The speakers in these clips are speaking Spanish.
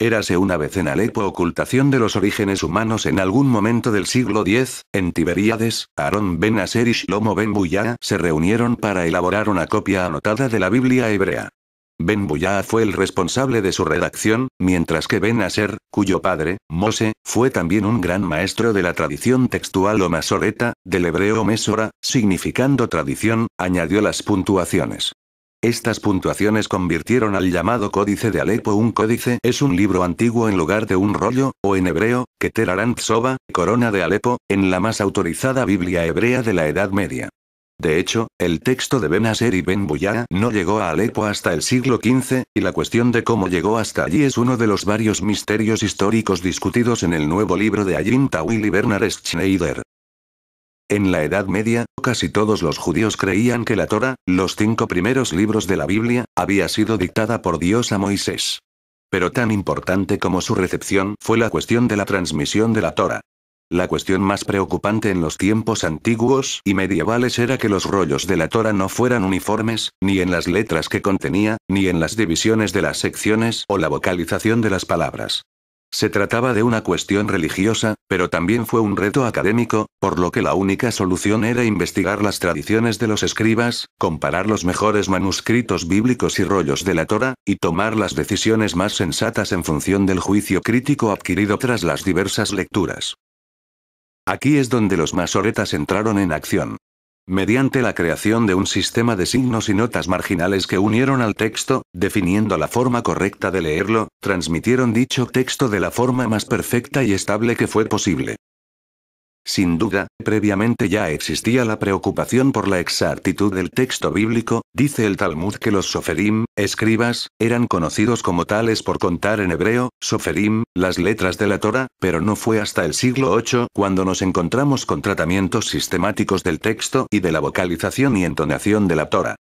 Érase una vez en Alepo ocultación de los orígenes humanos en algún momento del siglo X, en Tiberíades, Aarón ben Aser y Shlomo ben Buyá se reunieron para elaborar una copia anotada de la Biblia hebrea. Ben Buyá fue el responsable de su redacción, mientras que Ben Aser, cuyo padre, Mose, fue también un gran maestro de la tradición textual o masoreta, del hebreo mesora, significando tradición, añadió las puntuaciones. Estas puntuaciones convirtieron al llamado Códice de Alepo. Un códice es un libro antiguo en lugar de un rollo, o en hebreo, Keter Arant Soba, Corona de Alepo, en la más autorizada Biblia hebrea de la Edad Media. De hecho, el texto de Ben Aser y Ben Buyá no llegó a Alepo hasta el siglo XV, y la cuestión de cómo llegó hasta allí es uno de los varios misterios históricos discutidos en el nuevo libro de Ayim Tawil y Bernard Schneider. En la Edad Media, casi todos los judíos creían que la Torá, los 5 primeros libros de la Biblia, había sido dictada por Dios a Moisés. Pero tan importante como su recepción fue la cuestión de la transmisión de la Torá. La cuestión más preocupante en los tiempos antiguos y medievales era que los rollos de la Torá no fueran uniformes, ni en las letras que contenía, ni en las divisiones de las secciones o la vocalización de las palabras. Se trataba de una cuestión religiosa, pero también fue un reto académico, por lo que la única solución era investigar las tradiciones de los escribas, comparar los mejores manuscritos bíblicos y rollos de la Torá, y tomar las decisiones más sensatas en función del juicio crítico adquirido tras las diversas lecturas. Aquí es donde los masoretas entraron en acción. Mediante la creación de un sistema de signos y notas marginales que unieron al texto, definiendo la forma correcta de leerlo, transmitieron dicho texto de la forma más perfecta y estable que fue posible. Sin duda, previamente ya existía la preocupación por la exactitud del texto bíblico. Dice el Talmud que los soferim, escribas, eran conocidos como tales por contar en hebreo, soferim, las letras de la Torá, pero no fue hasta el siglo VIII cuando nos encontramos con tratamientos sistemáticos del texto y de la vocalización y entonación de la Torá.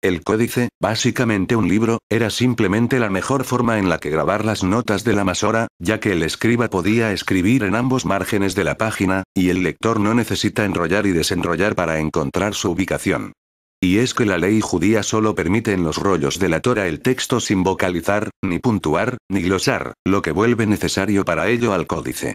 El códice, básicamente un libro, era simplemente la mejor forma en la que grabar las notas de la Masora, ya que el escriba podía escribir en ambos márgenes de la página, y el lector no necesita enrollar y desenrollar para encontrar su ubicación. Y es que la ley judía solo permite en los rollos de la Torá el texto sin vocalizar, ni puntuar, ni glosar, lo que vuelve necesario para ello al códice.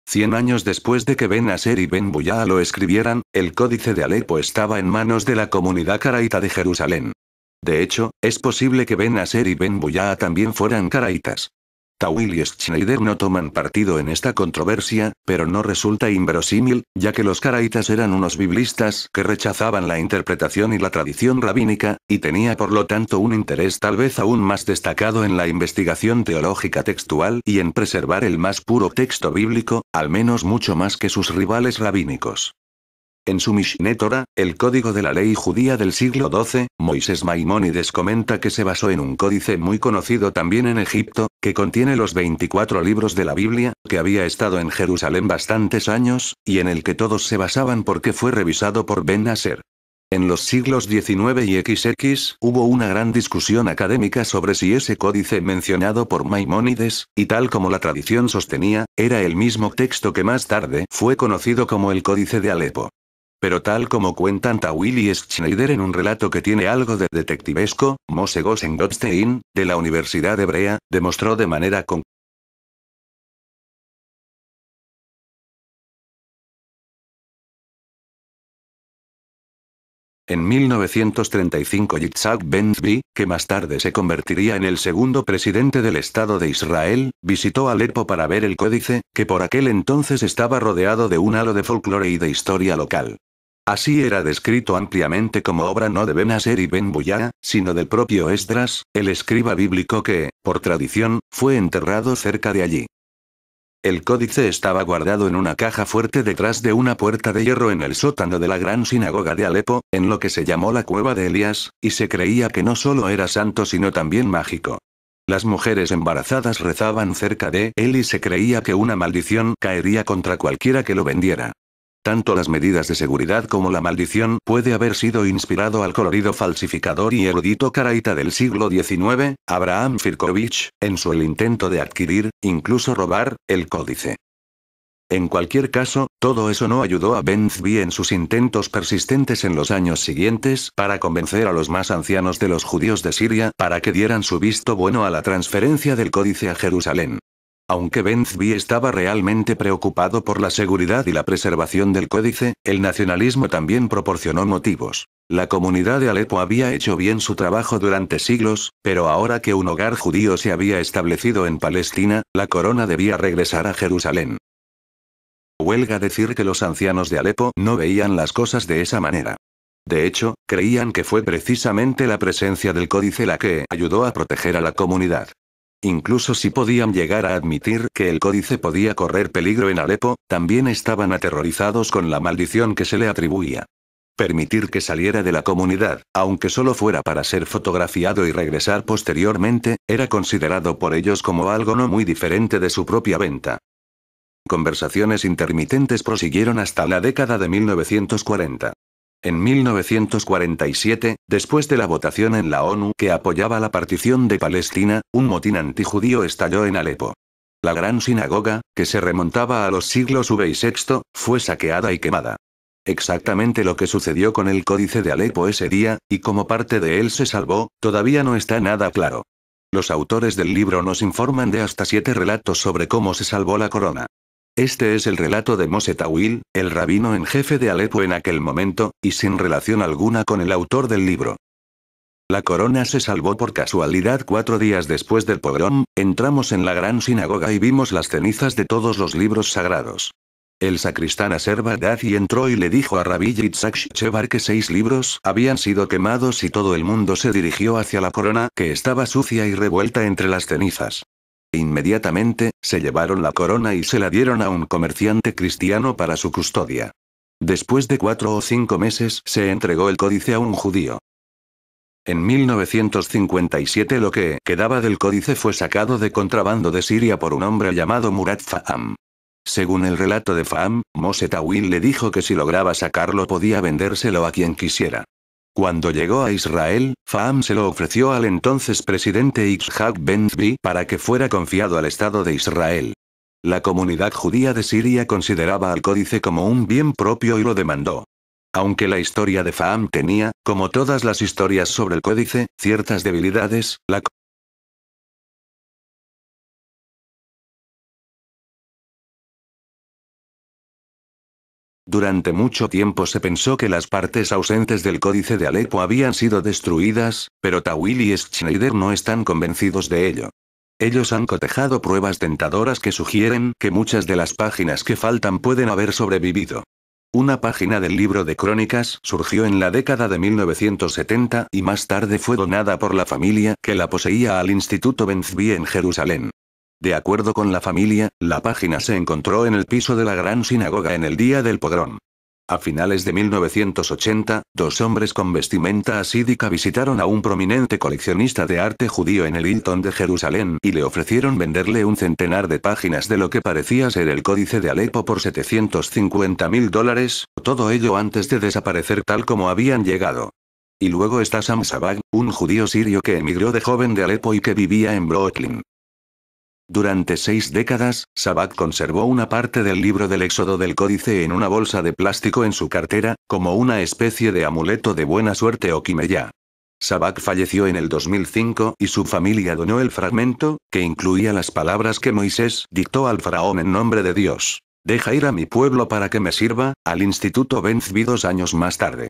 100 años después de que Ben Aser y Ben Buyá lo escribieran, el Códice de Alepo estaba en manos de la comunidad caraíta de Jerusalén. De hecho, es posible que Ben Aser y Ben Buyá también fueran caraítas. Tawil y Schneider no toman partido en esta controversia, pero no resulta inverosímil, ya que los caraítas eran unos biblistas que rechazaban la interpretación y la tradición rabínica, y tenía por lo tanto un interés tal vez aún más destacado en la investigación teológica textual y en preservar el más puro texto bíblico, al menos mucho más que sus rivales rabínicos. En su Mishneh Torah, el código de la ley judía del siglo XII, Moisés Maimónides comenta que se basó en un códice muy conocido también en Egipto, que contiene los 24 libros de la Biblia, que había estado en Jerusalén bastantes años, y en el que todos se basaban porque fue revisado por Ben Aser. En los siglos XIX y XX, hubo una gran discusión académica sobre si ese códice mencionado por Maimónides, y tal como la tradición sostenía, era el mismo texto que más tarde fue conocido como el Códice de Alepo. Pero tal como cuentan Tawil y Schneider en un relato que tiene algo de detectivesco, Moshe Gosen Goldstein, de la Universidad Hebrea, demostró de manera En 1935 Yitzhak Ben-Zvi, que más tarde se convertiría en el segundo presidente del Estado de Israel, visitó Alepo para ver el códice, que por aquel entonces estaba rodeado de un halo de folclore y de historia local. Así era descrito ampliamente como obra no de Ben Aser y Ben Buyá, sino del propio Esdras, el escriba bíblico que, por tradición, fue enterrado cerca de allí. El códice estaba guardado en una caja fuerte detrás de una puerta de hierro en el sótano de la gran sinagoga de Alepo, en lo que se llamó la cueva de Elías, y se creía que no solo era santo sino también mágico. Las mujeres embarazadas rezaban cerca de él y se creía que una maldición caería contra cualquiera que lo vendiera. Tanto las medidas de seguridad como la maldición puede haber sido inspirado al colorido falsificador y erudito caraíta del siglo XIX, Abraham Firkovich, en su el intento de adquirir, incluso robar, el códice. En cualquier caso, todo eso no ayudó a Ben Zvi en sus intentos persistentes en los años siguientes para convencer a los más ancianos de los judíos de Siria para que dieran su visto bueno a la transferencia del códice a Jerusalén. Aunque Ben Zvi estaba realmente preocupado por la seguridad y la preservación del códice, el nacionalismo también proporcionó motivos. La comunidad de Alepo había hecho bien su trabajo durante siglos, pero ahora que un hogar judío se había establecido en Palestina, la corona debía regresar a Jerusalén. Huelga decir que los ancianos de Alepo no veían las cosas de esa manera. De hecho, creían que fue precisamente la presencia del códice la que ayudó a proteger a la comunidad. Incluso si podían llegar a admitir que el códice podía correr peligro en Alepo, también estaban aterrorizados con la maldición que se le atribuía. Permitir que saliera de la comunidad, aunque solo fuera para ser fotografiado y regresar posteriormente, era considerado por ellos como algo no muy diferente de su propia venta. Conversaciones intermitentes prosiguieron hasta la década de 1940. En 1947, después de la votación en la ONU que apoyaba la partición de Palestina, un motín antijudío estalló en Alepo. La gran sinagoga, que se remontaba a los siglos V y VI, fue saqueada y quemada. Exactamente lo que sucedió con el códice de Alepo ese día, y cómo parte de él se salvó, todavía no está nada claro. Los autores del libro nos informan de hasta 7 relatos sobre cómo se salvó la corona. Este es el relato de Moshe Tawil, el rabino en jefe de Alepo en aquel momento, y sin relación alguna con el autor del libro. La corona se salvó por casualidad 4 días después del pogrom, entramos en la gran sinagoga y vimos las cenizas de todos los libros sagrados. El sacristán Aser Baghdadi entró y le dijo a Rabbi Yitzhak Shebar que 6 libros habían sido quemados y todo el mundo se dirigió hacia la corona que estaba sucia y revuelta entre las cenizas. Inmediatamente, se llevaron la corona y se la dieron a un comerciante cristiano para su custodia. Después de 4 o 5 meses se entregó el códice a un judío. En 1957 lo que quedaba del códice fue sacado de contrabando de Siria por un hombre llamado Murat Faham. Según el relato de Faham, Moshe Tawil le dijo que si lograba sacarlo podía vendérselo a quien quisiera. Cuando llegó a Israel, Faham se lo ofreció al entonces presidente Yitzhak Ben Zvi para que fuera confiado al Estado de Israel. La comunidad judía de Siria consideraba al códice como un bien propio y lo demandó. Aunque la historia de Faham tenía, como todas las historias sobre el códice, ciertas debilidades, Durante mucho tiempo se pensó que las partes ausentes del códice de Alepo habían sido destruidas, pero Tawil y Schneider no están convencidos de ello. Ellos han cotejado pruebas tentadoras que sugieren que muchas de las páginas que faltan pueden haber sobrevivido. Una página del libro de crónicas surgió en la década de 1970 y más tarde fue donada por la familia que la poseía al Instituto Ben Zvi en Jerusalén. De acuerdo con la familia, la página se encontró en el piso de la gran sinagoga en el día del pogrom. A finales de 1980, 2 hombres con vestimenta hasídica visitaron a un prominente coleccionista de arte judío en el Hilton de Jerusalén y le ofrecieron venderle un centenar de páginas de lo que parecía ser el códice de Alepo por $750.000, todo ello antes de desaparecer tal como habían llegado. Y luego está Sam Sabag, un judío sirio que emigró de joven de Alepo y que vivía en Brooklyn. Durante 6 décadas, Sabag conservó una parte del libro del Éxodo del Códice en una bolsa de plástico en su cartera, como una especie de amuleto de buena suerte o quimeyá. Sabag falleció en el 2005 y su familia donó el fragmento, que incluía las palabras que Moisés dictó al faraón en nombre de Dios. Deja ir a mi pueblo para que me sirva, al Instituto Ben Zvi 2 años más tarde.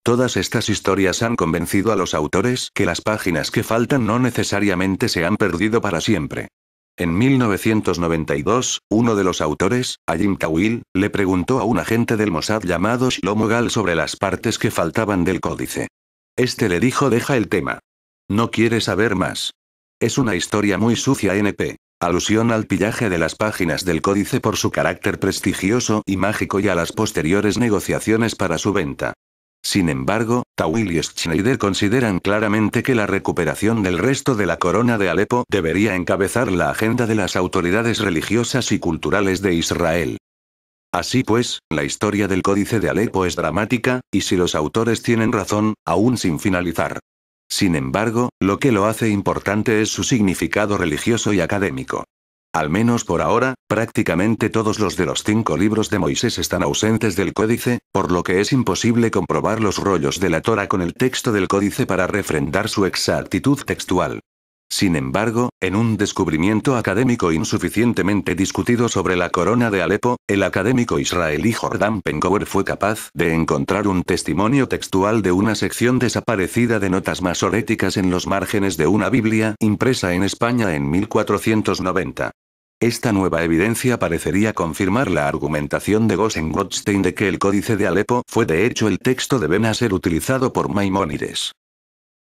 Todas estas historias han convencido a los autores que las páginas que faltan no necesariamente se han perdido para siempre. En 1992, uno de los autores, Ayim Tawil, le preguntó a un agente del Mossad llamado Shlomo Gal sobre las partes que faltaban del códice. Este le dijo: deja el tema. No quiere saber más. Es una historia muy sucia NP. Alusión al pillaje de las páginas del códice por su carácter prestigioso y mágico y a las posteriores negociaciones para su venta. Sin embargo, Tawil y Schneider consideran claramente que la recuperación del resto de la corona de Alepo debería encabezar la agenda de las autoridades religiosas y culturales de Israel. Así pues, la historia del Códice de Alepo es dramática, y si los autores tienen razón, aún sin finalizar. Sin embargo, lo que lo hace importante es su significado religioso y académico. Al menos por ahora, prácticamente todos los de los 5 libros de Moisés están ausentes del códice, por lo que es imposible comprobar los rollos de la Torá con el texto del códice para refrendar su exactitud textual. Sin embargo, en un descubrimiento académico insuficientemente discutido sobre la corona de Alepo, el académico israelí Jordan Penkower fue capaz de encontrar un testimonio textual de una sección desaparecida de notas masoréticas en los márgenes de una Biblia impresa en España en 1490. Esta nueva evidencia parecería confirmar la argumentación de Gosen-Gottstein de que el Códice de Alepo fue de hecho el texto de Ben Asser utilizado por Maimónides.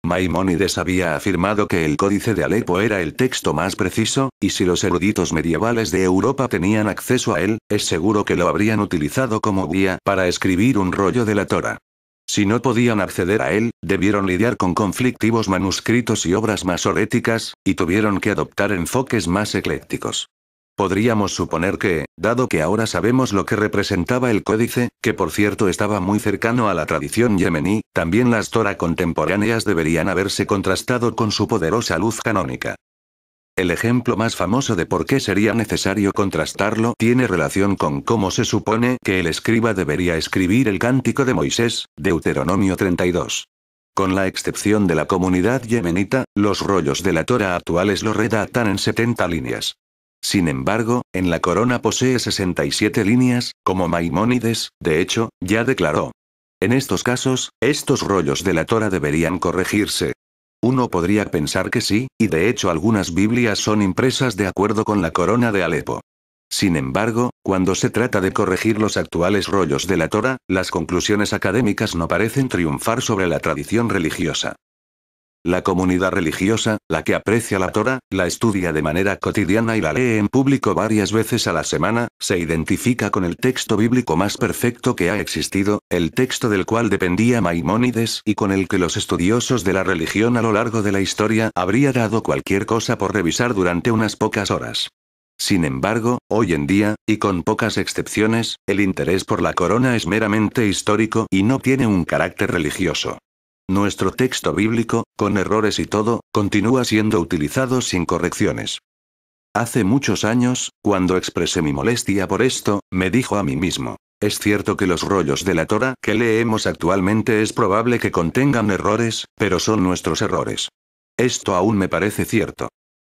Maimónides había afirmado que el Códice de Alepo era el texto más preciso, y si los eruditos medievales de Europa tenían acceso a él, es seguro que lo habrían utilizado como guía para escribir un rollo de la Torá. Si no podían acceder a él, debieron lidiar con conflictivos manuscritos y obras masoréticas, y tuvieron que adoptar enfoques más eclécticos. Podríamos suponer que, dado que ahora sabemos lo que representaba el códice, que por cierto estaba muy cercano a la tradición yemení, también las Torá contemporáneas deberían haberse contrastado con su poderosa luz canónica. El ejemplo más famoso de por qué sería necesario contrastarlo tiene relación con cómo se supone que el escriba debería escribir el Cántico de Moisés, Deuteronomio 32. Con la excepción de la comunidad yemenita, los rollos de la Torá actuales lo redactan en 70 líneas. Sin embargo, en la corona posee 67 líneas, como Maimónides, de hecho, ya declaró. En estos casos, estos rollos de la Torá deberían corregirse. Uno podría pensar que sí, y de hecho algunas Biblias son impresas de acuerdo con la corona de Alepo. Sin embargo, cuando se trata de corregir los actuales rollos de la Torá, las conclusiones académicas no parecen triunfar sobre la tradición religiosa. La comunidad religiosa, la que aprecia la Torá, la estudia de manera cotidiana y la lee en público varias veces a la semana, se identifica con el texto bíblico más perfecto que ha existido, el texto del cual dependía Maimónides y con el que los estudiosos de la religión a lo largo de la historia habría dado cualquier cosa por revisar durante unas pocas horas. Sin embargo, hoy en día, y con pocas excepciones, el interés por la corona es meramente histórico y no tiene un carácter religioso. Nuestro texto bíblico, con errores y todo, continúa siendo utilizado sin correcciones. Hace muchos años, cuando expresé mi molestia por esto, me dijo a mí mismo, es cierto que los rollos de la Torá que leemos actualmente es probable que contengan errores, pero son nuestros errores. Esto aún me parece cierto.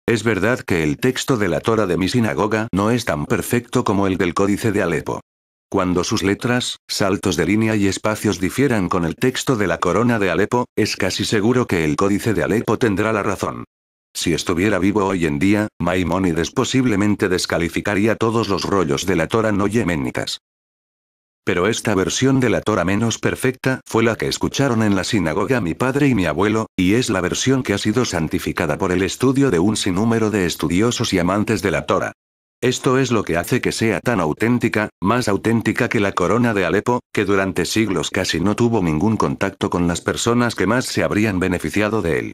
Es verdad que el texto de la Torá de mi sinagoga no es tan perfecto como el del Códice de Alepo. Cuando sus letras, saltos de línea y espacios difieran con el texto de la corona de Alepo, es casi seguro que el Códice de Alepo tendrá la razón. Si estuviera vivo hoy en día, Maimónides posiblemente descalificaría todos los rollos de la Torá no yeménitas. Pero esta versión de la Torá menos perfecta fue la que escucharon en la sinagoga mi padre y mi abuelo, y es la versión que ha sido santificada por el estudio de un sinnúmero de estudiosos y amantes de la Torá. Esto es lo que hace que sea tan auténtica, más auténtica que la corona de Alepo, que durante siglos casi no tuvo ningún contacto con las personas que más se habrían beneficiado de él.